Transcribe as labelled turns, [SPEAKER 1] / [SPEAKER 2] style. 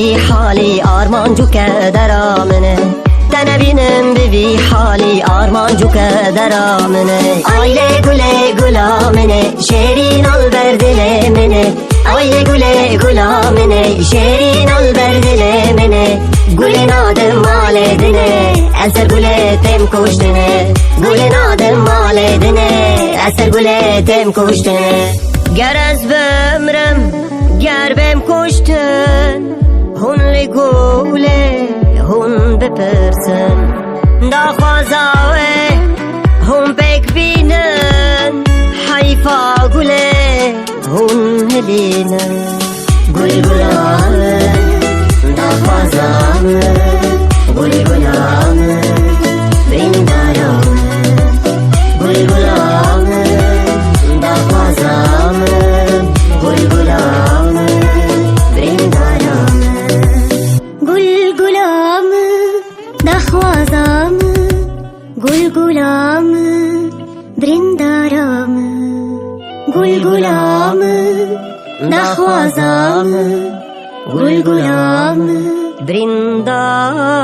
[SPEAKER 1] بوی حالی آرمانجو که درامنه تنبینم بوی حالی آرمانجو که درامنه آیله گله گلامنه شیرین ol berdile mene آیله گله گلامنه شیرین ol berdile mene گلین آدم مالدنه eser gule tem kuştene gulin adım maledine eser gule tem kuştene gerez bömrem gerbem kuştun hunli gule hun bepirsin da khazave hun pek binen hayfa gule hun helinen gul gulame da khazave gul gulame brindarame gul gulame da khazave gul gulame brindarame
[SPEAKER 2] gul gulame da khazame gul gulame brindarame gul gulame da khazame gul gulame
[SPEAKER 1] brindarame